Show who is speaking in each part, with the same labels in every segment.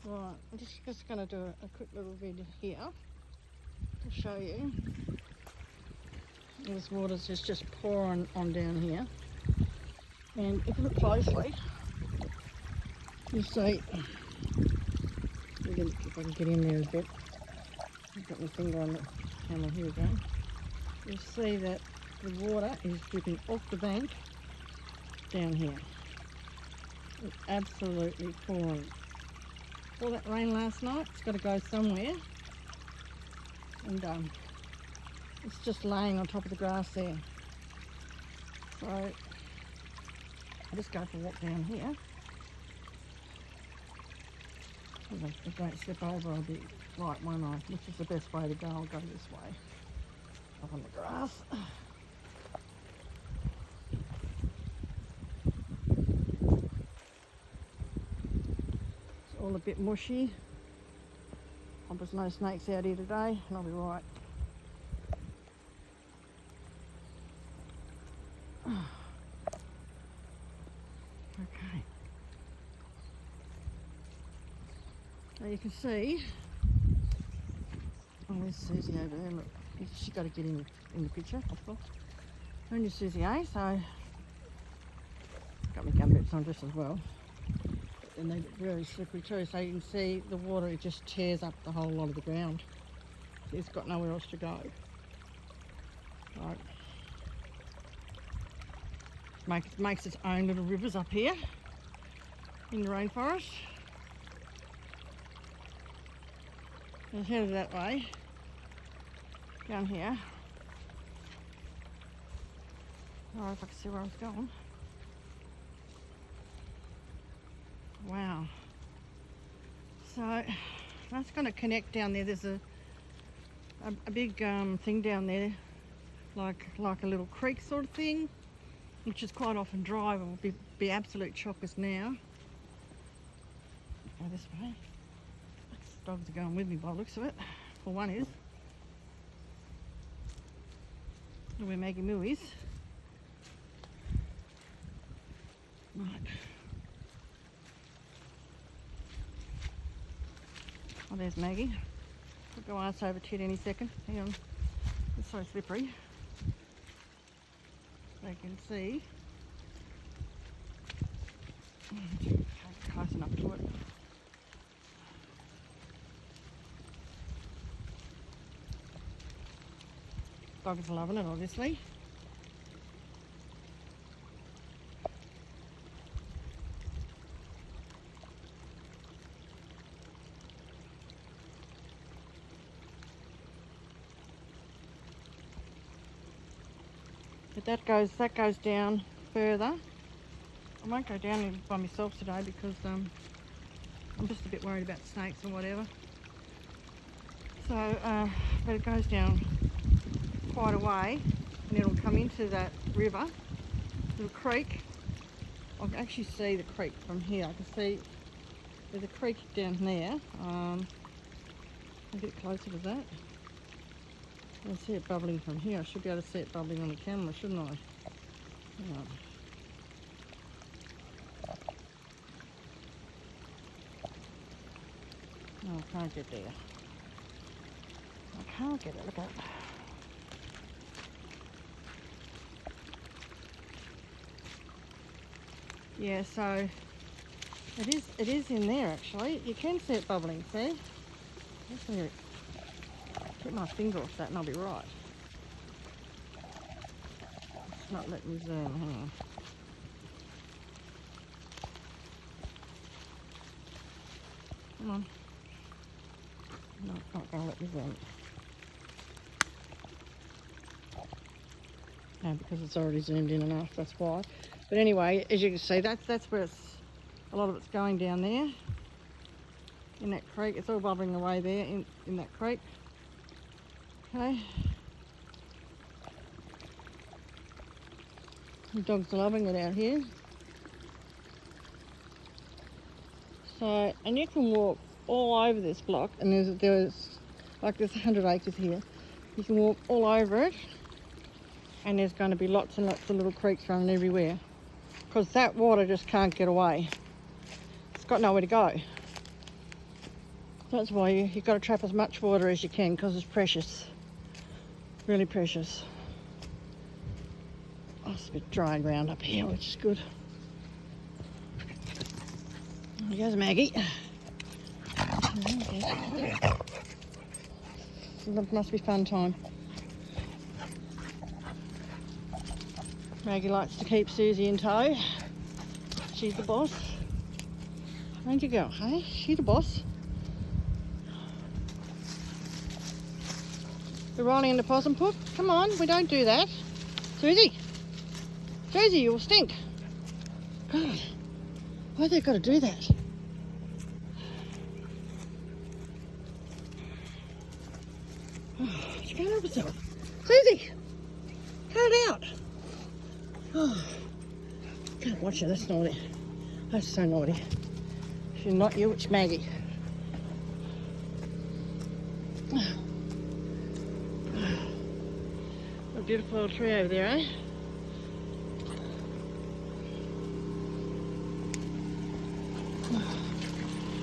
Speaker 1: Right, I'm just going to do a quick little video here to show you. This water's just pouring on down here. And if you look closely, you see, if I can get in there a bit, I've got my finger on the camera, here we go. You'll see that the water is dripping off the bank down here. It's absolutely pouring. All that rain last night, it's got to go somewhere. And it's just laying on top of the grass there. So I'll just go for a walk down here. If I don't slip over, I'll be right, won't I? Which is the best way to go. I'll go this way, up on the grass. It's all a bit mushy. Hope there's no snakes out here today, and I'll be right. Okay. Now you can see, oh, there's Susie over there. Look, she's got to get in the picture, of course. Only Susie, eh? So, got my gumboots on just as well. And they get very slippery too. So you can see the water, it just tears up the whole lot of the ground. It's got nowhere else to go. Right. Makes its own little rivers up here in the rainforest. It's headed that way, down here. Oh, if I can see where I was going. Wow. So that's going to connect down there. There's a big thing down there, like a little creek sort of thing, which is quite often dry. It will be absolute chockers now. Go this way. Dogs are going with me by the looks of it. Well, one is. Look where Maggie Moo is. Right. Oh, there's Maggie. I'll go ass over to it any second. Hang on. It's so slippery. So you can see. Close enough to it. Dogs are loving it, obviously. But that goes down further. I won't go down by myself today because I'm just a bit worried about snakes or whatever. So, but it goes down quite a way, and it'll come into that river, little creek. I can actually see the creek from here. I can see there's a creek down there. A bit closer to that. I can see it bubbling from here. I should be able to see it bubbling on the camera, shouldn't I? Hang on. No, I can't get there. I can't get it. Look at it. Yeah, so it is in there actually. You can see it bubbling, see? Let's see it. Get my finger off that and I'll be right. It's not letting me zoom, hang on. Come on. No, it's not going to let me zoom. No, because it's already zoomed in enough, that's why. But anyway, as you can see, that's where a lot of it's going down there. In that creek, it's all bubbling away there in that creek. Okay. The dogs are loving it out here. So, and you can walk all over this block, and there's 100 acres here. You can walk all over it, and there's going to be lots and lots of little creeks running everywhere, because that water just can't get away. It's got nowhere to go. That's why you've got to trap as much water as you can because it's precious. Really precious. Oh, it's a bit dry ground up here, which is good. There goes Maggie. It must be fun time. Maggie likes to keep Susie in tow. She's the boss. Where'd you go, hey? She's the boss. You're rolling in the possum poop? Come on, we don't do that. Susie! Susie, you'll stink. God, why have they got to do that? Oh, she can't help herself. Susie! Cut it out. Oh, can't watch her, that's naughty. That's so naughty. She's not you, it's Maggie. A beautiful little tree over there, eh?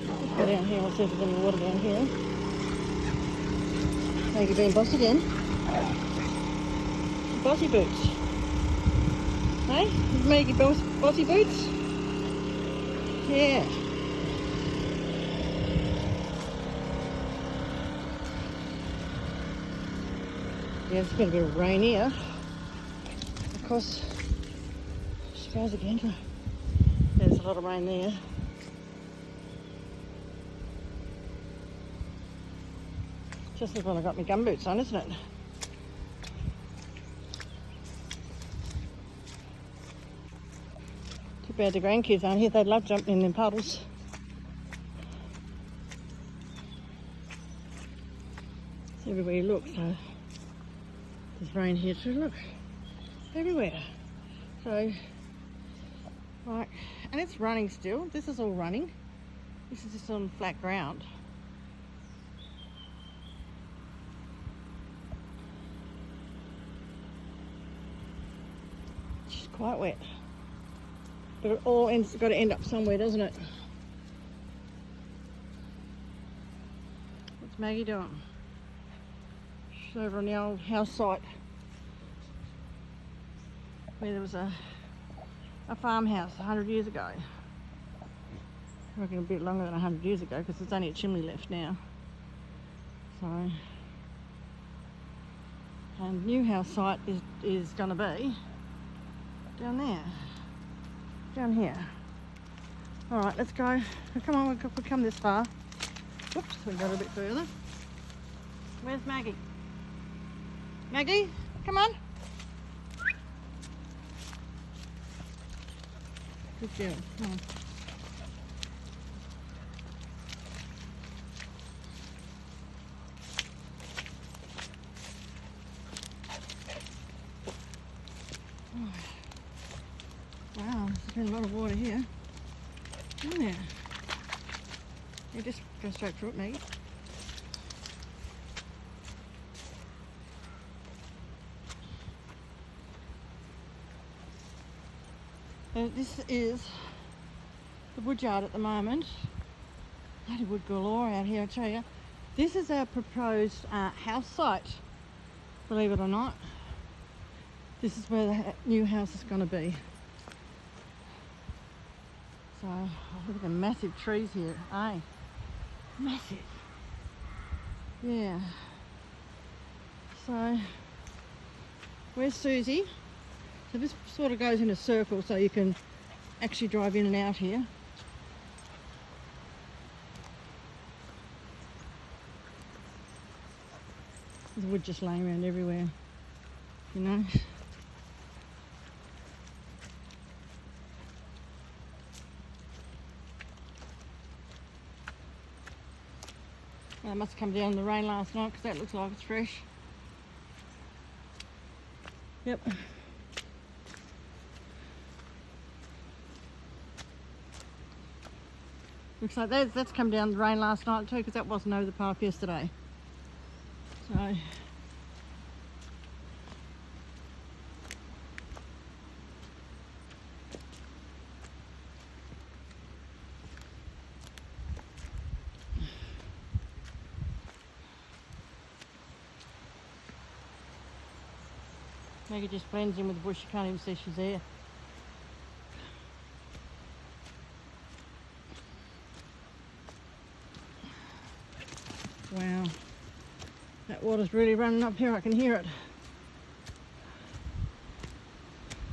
Speaker 1: Let's go down here, we'll see if there's any water down here. Maggie being boss again. Bossy boots. Hey? Maggie bossy boots? Yeah. Yeah, it's been a bit of rain here. Of course, she goes again. There's a lot of rain there. Just as well I got my gumboots on, isn't it? Too bad the grandkids aren't here. They'd love jumping in them puddles. It's everywhere you look, so there's rain here too, look. Everywhere. So, right, and it's running still. This is all running. This is just on flat ground. It's quite wet. But it all ends, got to end up somewhere, doesn't it? What's Maggie doing? She's over on the old house site where there was a farmhouse 100 years ago. I reckon a bit longer than 100 years ago because there's only a chimney left now. So, and new house site is going to be down there, down here. All right, let's go. Come on, we've come this far. Whoops, we got a bit further. Where's Maggie? Maggie, come on. Good girl, come on. Wow, there's been a lot of water here. Isn't there? You just go straight through it, Maggie. This is the woodyard at the moment. Bloody wood galore out here, I tell you. This is our proposed house site, believe it or not. This is where the new house is going to be. So, look at the massive trees here, eh? Massive. Yeah. So, where's Susie? So this sort of goes in a circle so you can actually drive in and out here. There's wood just laying around everywhere, you know. Well, it must have come down in the rain last night because that looks like it's fresh. Yep. Looks like that's come down the rain last night too because that wasn't over the path yesterday. So Maggie just blends in with the bush. You can't even see she's there. Wow. That water's really running up here. I can hear it.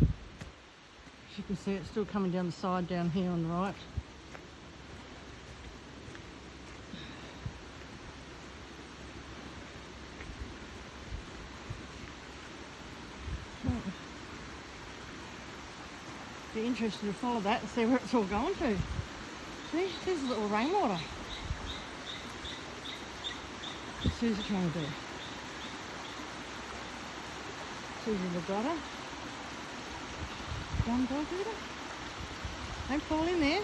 Speaker 1: As you can see, it's still coming down the side down here on the right. Be interested to follow that and see where it's all going to. See, there's a little rainwater. What's Susie trying to do? Susie the brother. One dog eater. Don't fall in there.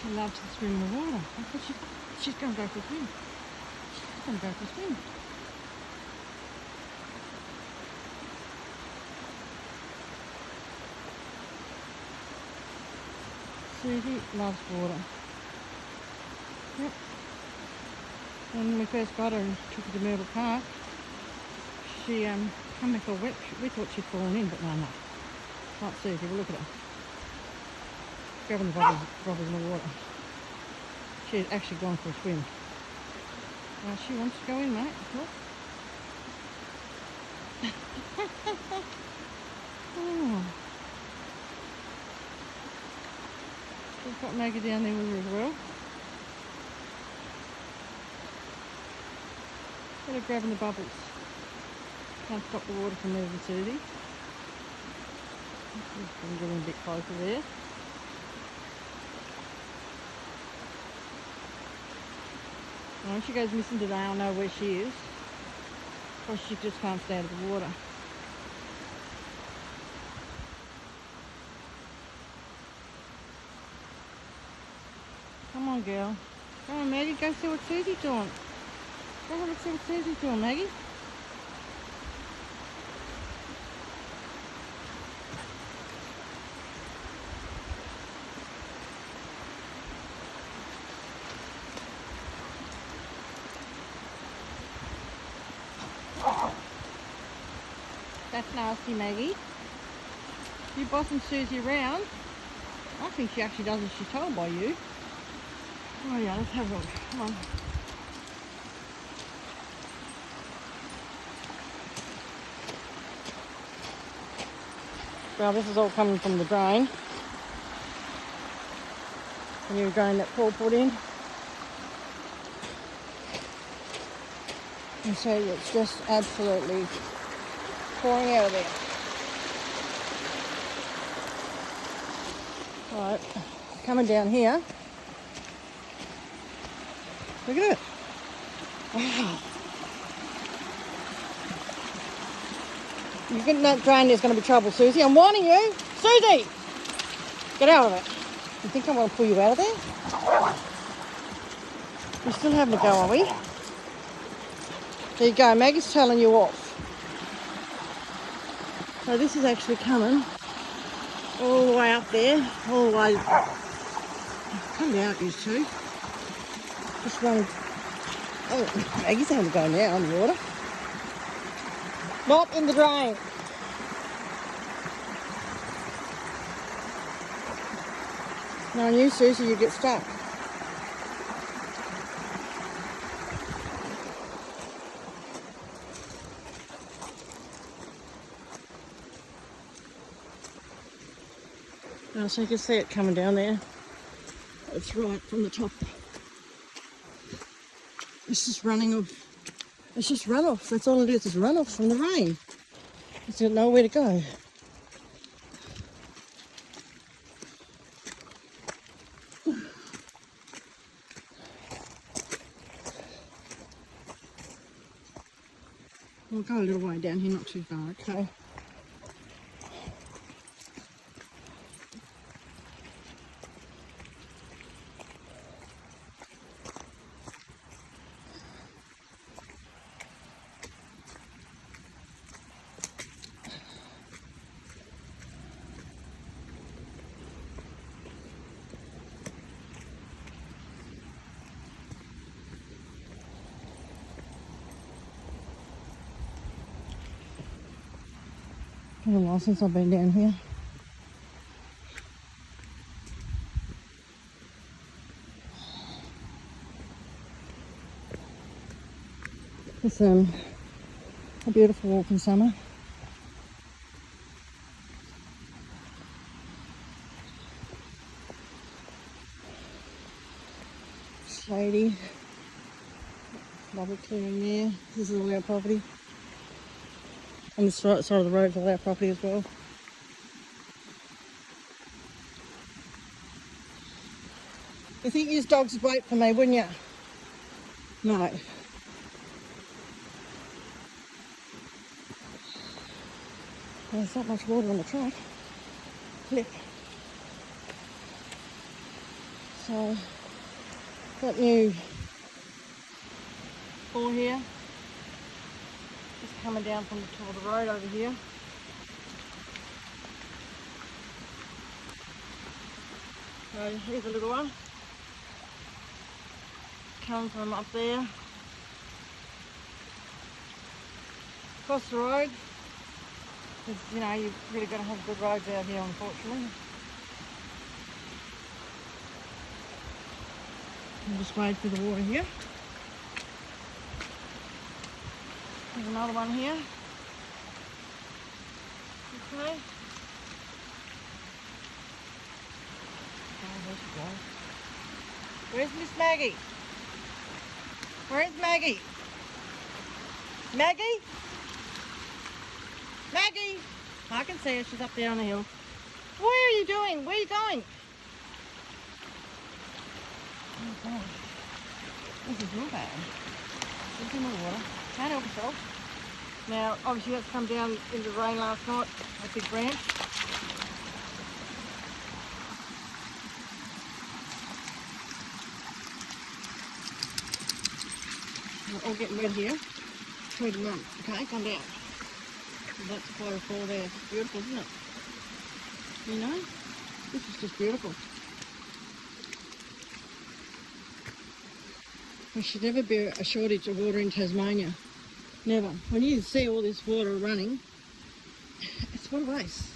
Speaker 1: She loves to swim in the water. I thought she's going to go for a swim. She's going to go for a swim. Susie loves water. Yep. When we first got her and took her to Myrtle Park, she come back all wet. We thought she'd fallen in, but no. Not Susie, but look at her. Grabbing the bubbles in the water. She had actually gone for a swim. She wants to go in, mate. Look. Oh. We've got Maggie down there with her as well. Better grabbing the bubbles. Can't stop the water from moving, Susie. I'm getting a bit closer there. When she goes missing today, I'll know where she is. Or she just can't stay out of the water. Come on, girl. Come on, Maggie. Go see what Susie's doing. Go have a see what Susie's doing, Maggie. That's nasty, Maggie. You bossing Susie around. I think she actually does as she's told by you. Oh yeah, let's have a look. Come on. Well, this is all coming from the drain. The new drain that Paul put in. You see, it's just absolutely pouring out of there. Right, coming down here. Look at it. Wow. You get in that drain, there's going to be trouble, Susie. I'm warning you. Susie! Get out of it. You think I'm going to pull you out of there? We're still having a go, are we? There you go. Maggie's telling you off. So this is actually coming all the way up there. All the way. Come down, you two. Just running. Oh, Maggie's having a go now on the water. Not in the drain. Now, on you, Susie, you get stuck. Now, so you can see it coming down there. It's right from the top. It's just running off. It's just runoff. That's all it is runoff from the rain. It's got nowhere to go. We'll go a little way down here, not too far, okay? been a while since I've been down here. It's a beautiful walk in summer. Shady. Lovely clearing there. This is all our property. On this right side of the road is all our property as well. You think these dogs would wait for me, wouldn't you? No. There's not much water on the track. Flip. So, got new floor here. Just coming down from the top of the road over here. So here's a little one. Coming from up there. Across the road. Because, you know, you've really got to have good roads out here, unfortunately. I'll just wade through the water here. There's another one here. Okay. Oh, there she goes. Where's Miss Maggie? Where's Maggie? Maggie? Maggie! I can see her, she's up there on the hill. What are you doing? Where are you going? Oh God. This is real bad. She's in the water. Can't help herself. Now, obviously that's come down in the rain last night, a big branch. We're all getting wet here. Treat them up. Okay, come down. That's quite a fall there. Beautiful, isn't it? You know? This is just beautiful. There should never be a shortage of water in Tasmania. Never. When you see all this water running, it's what a waste.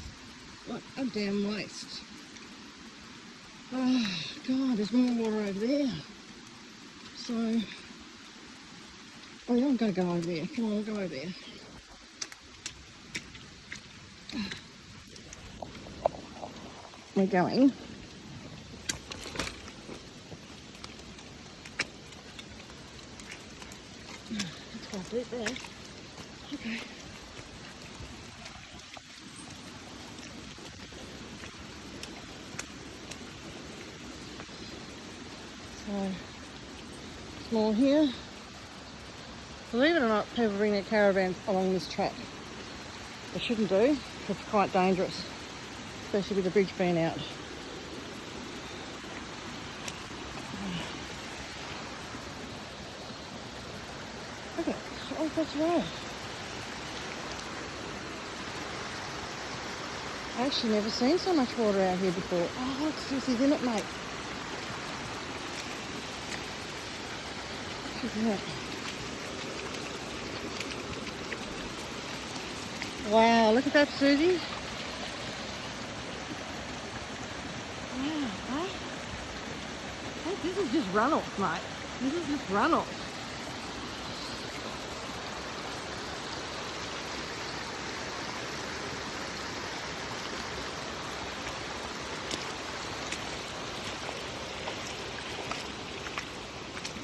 Speaker 1: What a damn waste. Oh, God, there's more water over there. So, oh, yeah, I'm going to go over there. Come on, we'll go over there. We're going. That's quite deep there. Okay. So, small here. Believe it or not, people bring their caravans along this track. They shouldn't do, because it's quite dangerous, especially with the bridge being out. Okay, oh, that's right. I've actually never seen so much water out here before. Oh, look, Susie's in it, mate. She's in it. Wow, look at that, Susie. Wow, hey? Hey, this is just runoff, mate. This is just runoff.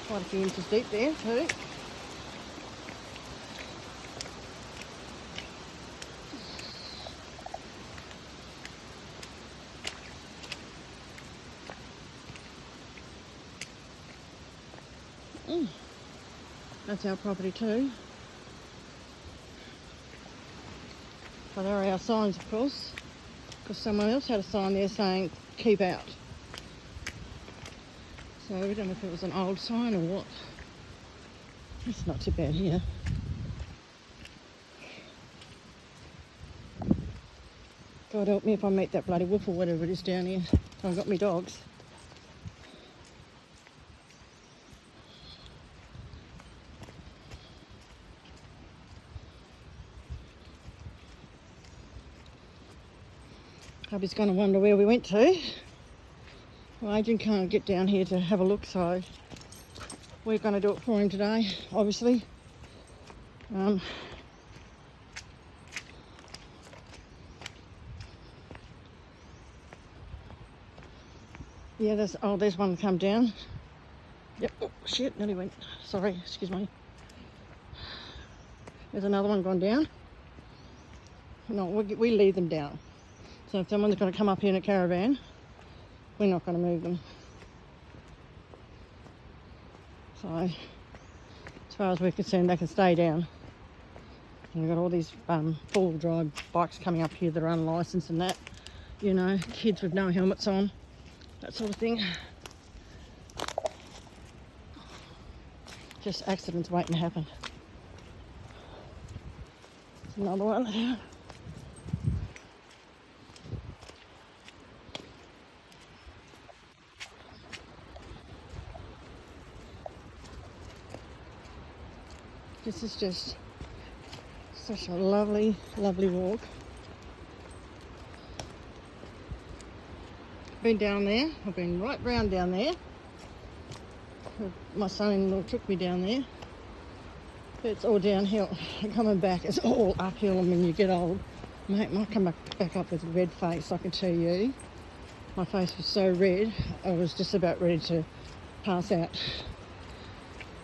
Speaker 1: Quite a few inches deep there, too. That's our property too. But there are our signs, of course, because someone else had a sign there saying keep out. So we don't know if it was an old sign or what. It's not too bad here. God help me if I meet that bloody wolf or whatever it is down here. I've got my dogs. Hubby's going to wonder where we went to. Well, Adrian can't get down here to have a look, so we're going to do it for him today, obviously. Yeah, there's one come down. Yep. Oh, shit, nearly went. Sorry, excuse me. There's another one gone down. No, we leave them down. So if someone's going to come up here in a caravan, we're not going to move them. So, as far as we're concerned, they can stay down. And we've got all these four-wheel drive bikes coming up here that are unlicensed and that. You know, kids with no helmets on. That sort of thing. Just accidents waiting to happen. There's another one there. This is just such a lovely, lovely walk. Been down there. I've been right round down there. My son-in-law took me down there. But it's all downhill. Coming back, it's all uphill, and when you get old, mate, might come back up with a red face, I can tell you. My face was so red, I was just about ready to pass out.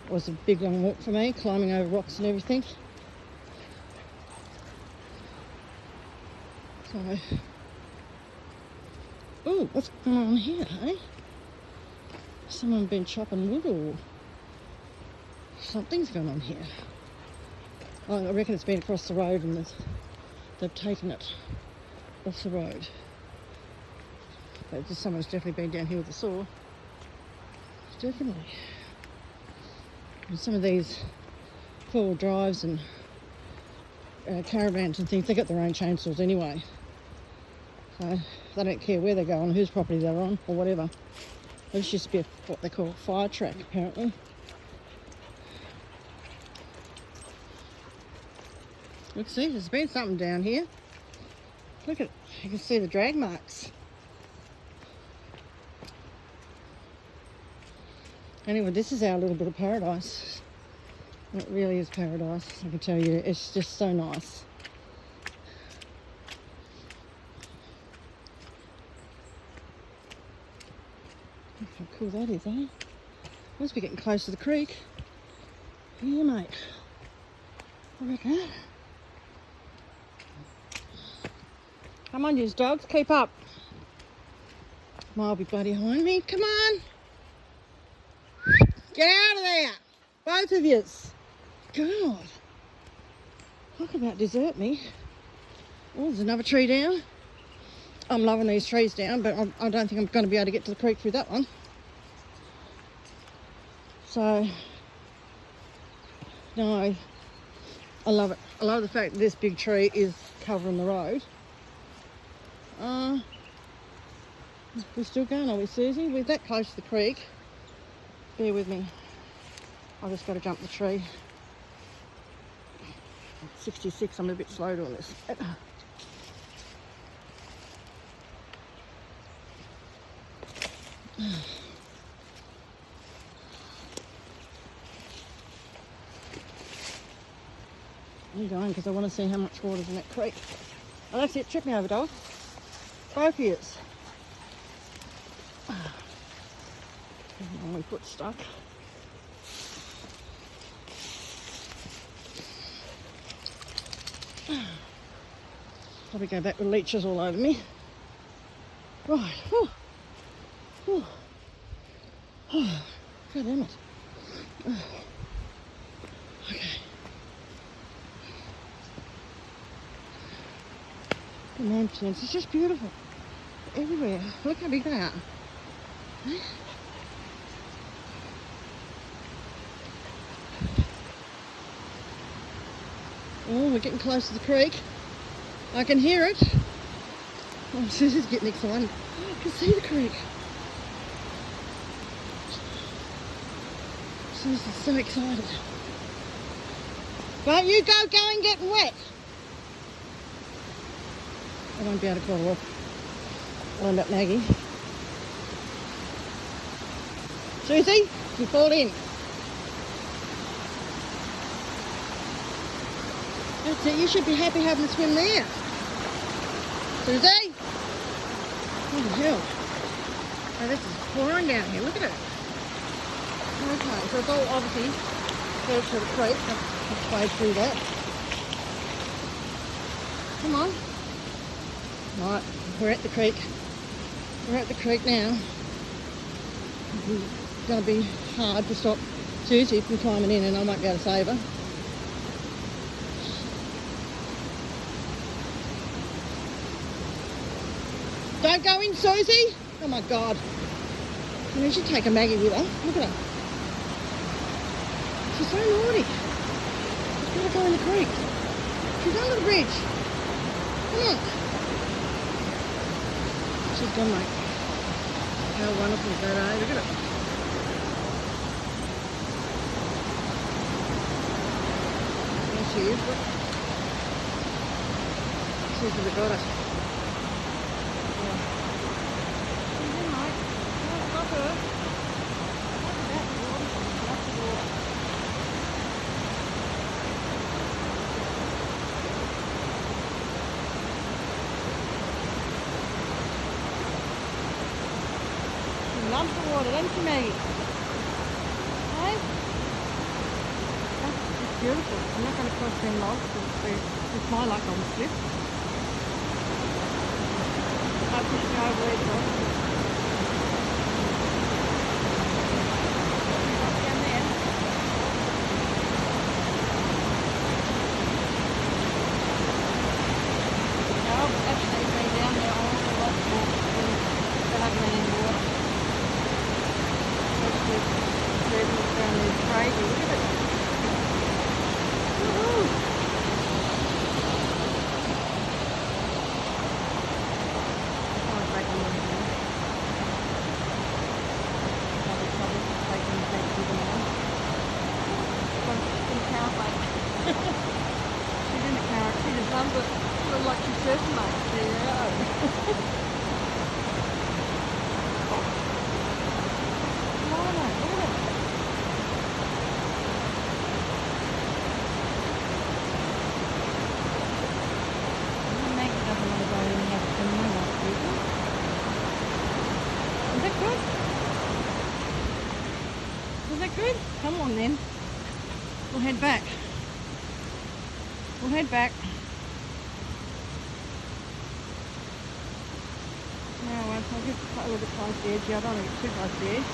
Speaker 1: It was a big long walk for me, climbing over rocks and everything. So, oh, what's going on here, eh? Someone been chopping wood or something's going on here. Oh, I reckon it's been across the road and they've taken it off the road. But just someone's definitely been down here with a saw. Definitely. And some of these four-wheel drives and caravans and things, they got their own chainsaws anyway. So they don't care where they go on, whose property they're on, or whatever. This used to be what they call a fire track, apparently. Look, see, there's been something down here. Look at it. You can see the drag marks. Anyway, this is our little bit of paradise. It really is paradise, I can tell you. It's just so nice. Look how cool that is, eh? Must be getting close to the creek. Yeah, mate. I reckon. Come on, you dogs, keep up. I'll be bloody behind me. Come on. Get out of there. Both of yous. God. Talk about desert me. Oh, there's another tree down. I'm loving these trees down, but I don't think I'm going to be able to get to the creek through that one. So, no, I love it. I love the fact that this big tree is covering the road. We're still going, are we, Susie? We're that close to the creek. Bear with me. I've just got to jump the tree. 66, I'm a bit slow doing this. I'm going because I want to see how much water's in that creek. Oh, that's it. Trip me over, dog. Both ears. My foot's stuck. Probably go back with leeches all over me. Right. Whew. Whew. Oh, God damn it. Okay. The mountains, it's just beautiful. Everywhere. Look how big they are. Oh, we're getting close to the creek. I can hear it. Oh, Susie's getting excited. I can see the creek. Susie's so excited. Don't you go going getting wet. I won't be able to call her off. Line up Maggie. Susie, you fall in. That's it, you should be happy having a swim there. Susie? What the hell? Oh, this is pouring down here, look at it. Okay, so it's all obviously goes to the creek. Let's wade through that. Come on. Right, we're at the creek. We're at the creek now. It's going to be hard to stop Susie from climbing in, and I won't be able to save her. Don't go in, Susie! Oh my God. We should take a Maggie with her. Look at her. She's so naughty. She's got to go in the creek. She's under the bridge. Come on. She's gone, mate. How wonderful is that, eh? Look at it. There she is, look. She's really got it. Yeah. She's in, mate. No, it's not her. Look at that water. Lots of water. Loves the water, doesn't she, Maggie? Hey? That's beautiful. I'm not going to cross them logs because with my luck I'll slip. I push me over there, so. Down there. No, actually, way down there, I want to lots of water. They're not going in water. Down there is crazy. Look at it. Woohoo! Oh, it's breaking the water. Probably taking the tape with them on. She's in the carrot, mate. She's in the carrot. She just loves it. She looks like she's surfing, mate. There you go. Is that good? Is that good? Come on then. We'll head back. We'll head back. Now I'll just cut a little bit close to the edge. I don't want to get too close to the edge.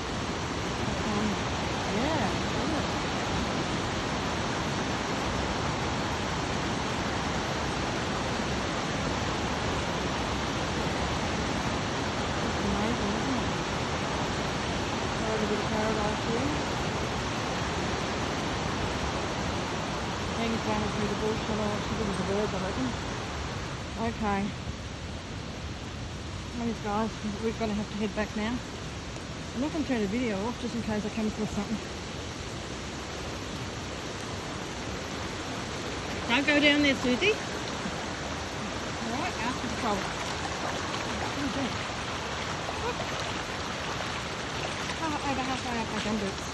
Speaker 1: Yeah. Paradise here. Things running through the bush. I don't know what she did with the birds, I reckon. Okay. Anyways, guys, we're going to have to head back now. I'm not going to turn the video off just in case I come across something. Don't go down there, Susie. Alright, after the trouble. What is that? Over halfway up my gumboots.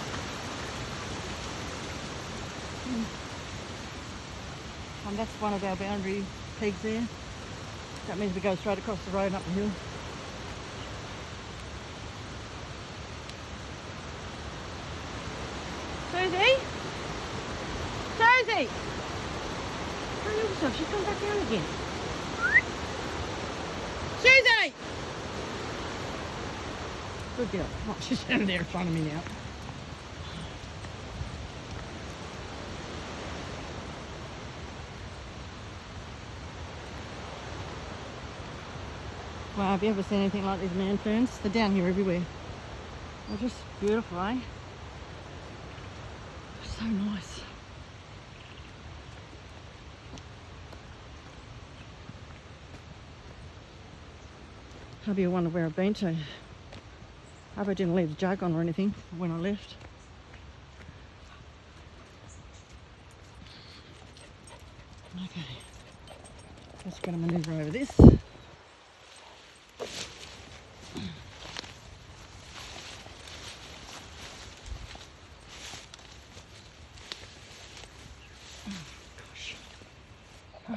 Speaker 1: And that's one of our boundary pegs there. That means we go straight across the road and up the hill. Susie? Susie! Don't help yourself, she's come back down again. Susie! Good girl. Oh, she's standing there in front of me now. Wow, have you ever seen anything like these man ferns? They're down here everywhere. They're just beautiful, eh? So nice. Maybe you wonder where I've been to. I hope I didn't leave the jug on or anything when I left. Okay, just going to manoeuvre over this.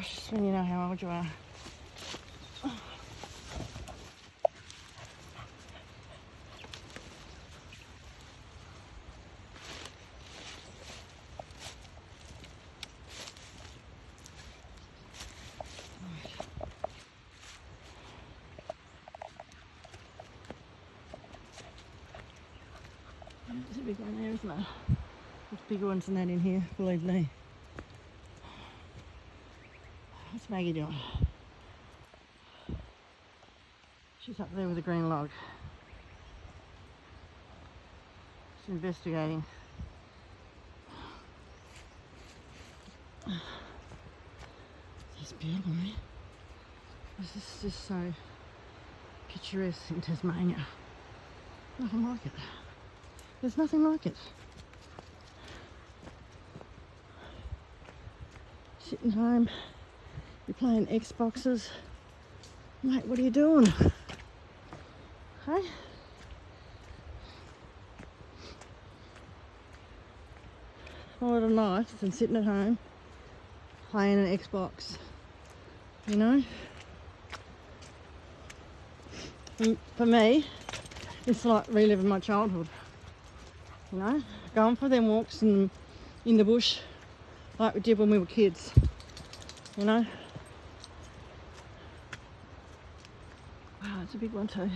Speaker 1: gosh, just when you know how old you are. There's a big one there, isn't there? There's bigger ones than that in here, believe me. What's Maggie doing? She's up there with a green log. She's investigating. It's beautiful, eh? This is just so picturesque in Tasmania. Nothing like it. There's nothing like it. Sitting home, you're playing Xboxes. Mate, what are you doing? Hey? What a night than sitting at home playing an Xbox, you know? For me, it's like reliving my childhood, you know? Going for them walks in the bush like we did when we were kids, you know? Wow, it's a big one too.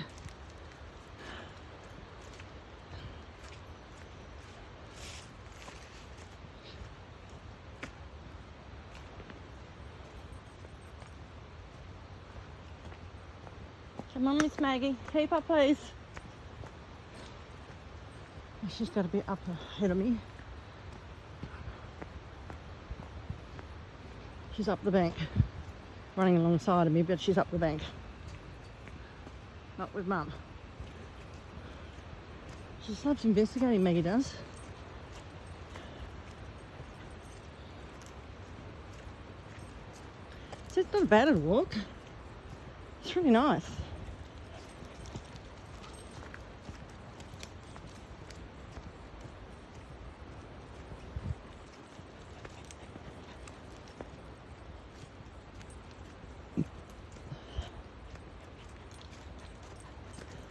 Speaker 1: Come on, Miss Maggie, keep up, please. She's got to be up ahead of me. She's up the bank, running alongside of me, but she's up the bank. Not with Mum. She just loves investigating, Maggie does. So it's not a bad walk. It's really nice.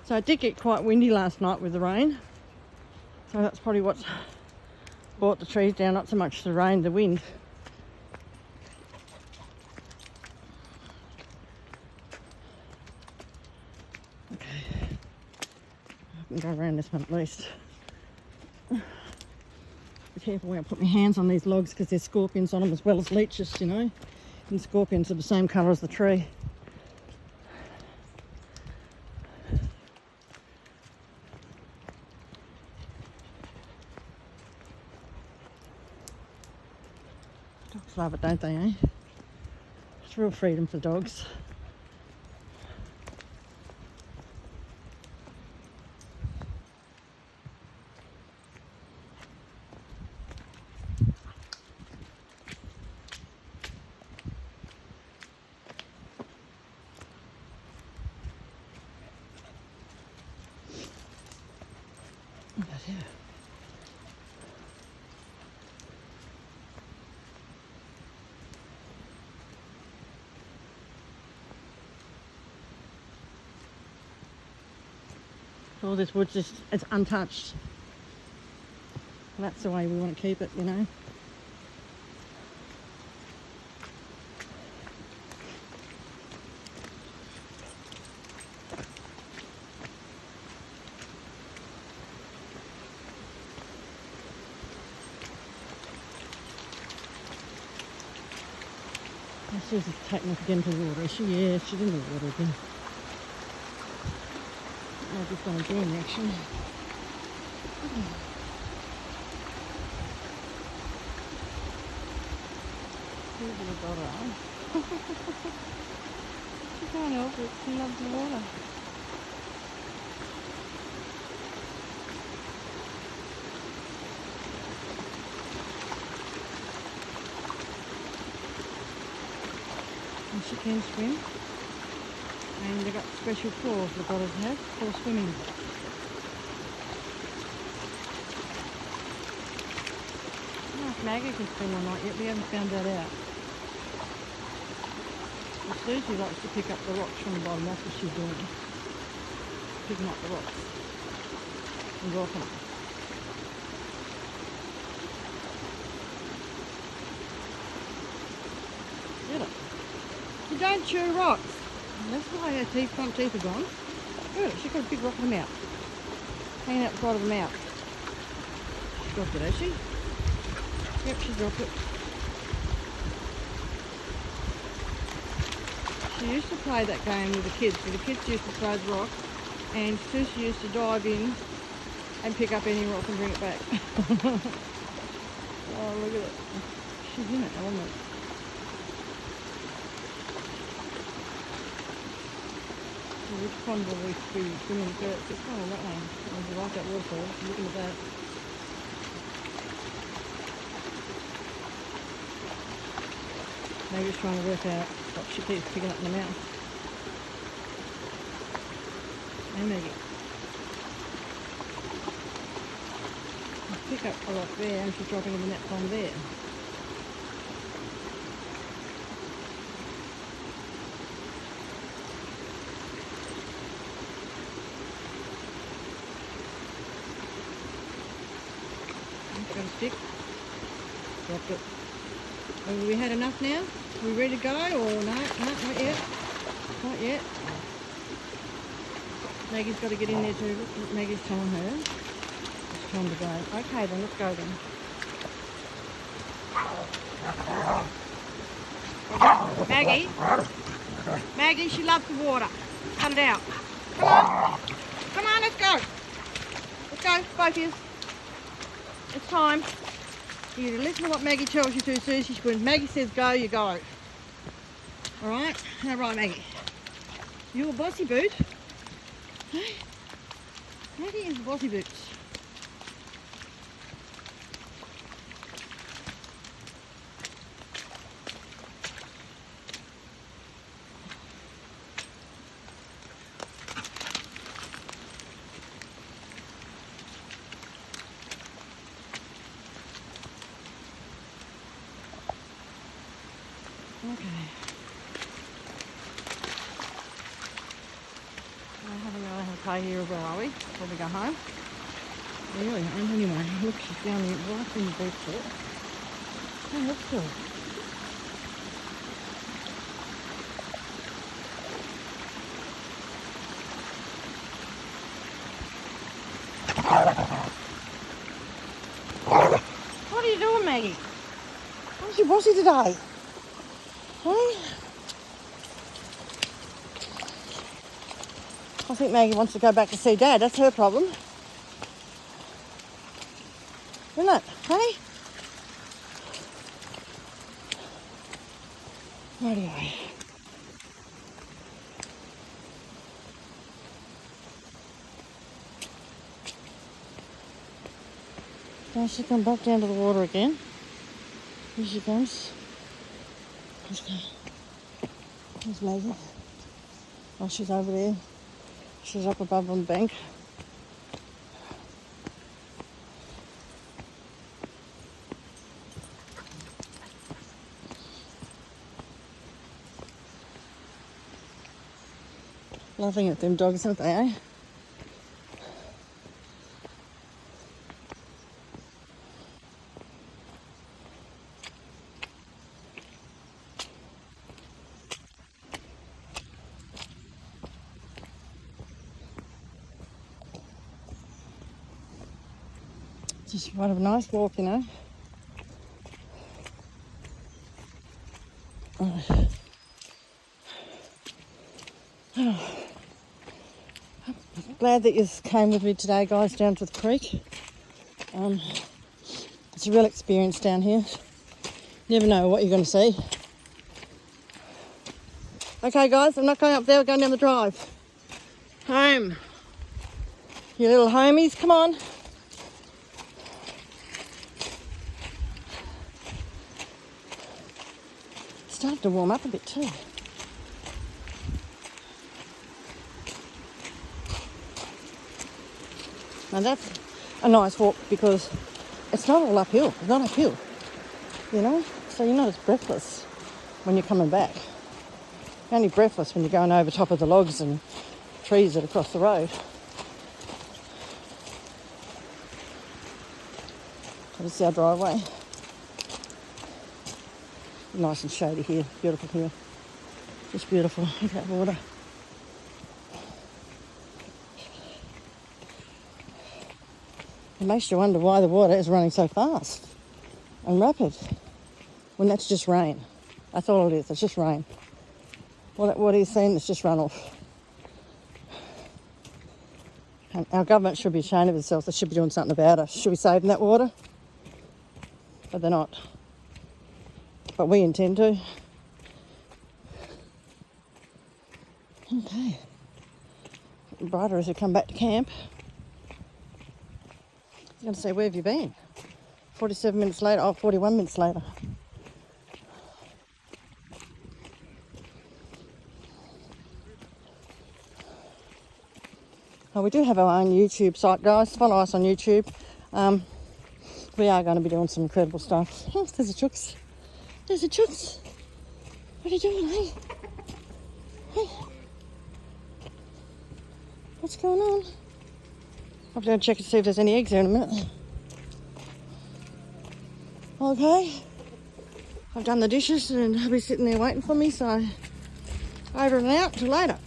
Speaker 1: So it did get quite windy last night with the rain. So that's probably what's brought the trees down, not so much the rain, the wind. Okay, I can go around this one at least. Be careful where I put my hands on these logs because there's scorpions on them as well as leeches, you know. And scorpions are the same colour as the tree. Dogs love it, don't they, eh? It's real freedom for dogs. But yeah. All this wood's just, it's untouched. And that's the way we want to keep it, you know. She's taking off again to the water, is she? Yeah, she's in the water again. I've just done a jam actually. Poor little daughter. She can't help it, she loves the water. And she can swim. And they've got special claws the otters have for swimming. I don't know if Maggie can swim or not yet, we haven't found that out. Well, Susie likes to pick up the rocks from the bottom. That's what she's doing. Picking up the rocks and dropping them. Get it? You don't chew rocks. And that's why her teeth, front teeth are gone. Look at it. She's got a big rock in her mouth. Hanging out the side of her mouth. She dropped it, has she? Yep, she dropped it. She used to play that game with the kids. So the kids used to throw the rock, and Susie used to dive in and pick up any rock and bring it back. Oh, look at it. She's in it, element. Which pond will we be swimming first? It's kind of that one. If you like that waterfall, looking at that. Maybe it's trying to work out what she keeps picking up in the mouth. Hey Maggie. You pick up a lot there and she's dropping in that pond there. Got a stick. Dropped it. Have we had enough now? Are we ready to go or no? No, not yet. Not yet. Maggie's got to get in there too. Look what Maggie's telling her. It's time to go. Okay then, let's go then. Maggie. Maggie, she loves the water. Cut it out. Come on. Come on, let's go. Let's go, both of you. It's time. You listen to what Maggie tells you to, Susie. When Maggie says go, you go. Alright? All right, Maggie. You're a bossy boot. Hey? Maggie is bossy boots. Okay. We're having a play here as well, are we? Before we go home? Really aren't anyway. Look, she's down there right in the boot foot. Oh, that's cool. What are you doing, Maggie? How's your bossy today? Hey? I think Maggie wants to go back to see Dad. That's her problem. Isn't it? Hey? Rightio. Now she's come back down to the water again. Here she comes. Let's go. There's Maggie. Oh, she's over there. She's up above on the bank. Laughing at them dogs, aren't they, eh? Just quite a nice walk, you know. Oh. I'm glad that you came with me today, guys, down to the creek. It's a real experience down here. You never know what you're going to see. Okay, guys, I'm not going up there. We're going down the drive. Home. You little homies, come on. Started to warm up a bit too. Now that's a nice walk because it's not all uphill. It's not uphill, you know? So you're not as breathless when you're coming back. You're only breathless when you're going over top of the logs and trees that are across the road. This is our driveway. Nice and shady here. Beautiful here. Just beautiful. Look at that water. It makes you wonder why the water is running so fast and rapid when that's just rain. That's all it is. It's just rain. What he's saying is just runoff. And our government should be ashamed of themselves. They should be doing something about it. Should be saving that water. But they're not. But we intend to. Okay. Getting brighter as we come back to camp. I'm going to say, where have you been? 47 minutes later. Oh, 41 minutes later. Oh, we do have our own YouTube site, guys. Follow us on YouTube. We are going to be doing some incredible stuff. Oh, there's a chooks. There's a chooks. What are you doing, hey? Hey. What's going on? I'll go check and see if there's any eggs there in a minute. Okay. I've done the dishes and they'll be sitting there waiting for me, so over and out till later.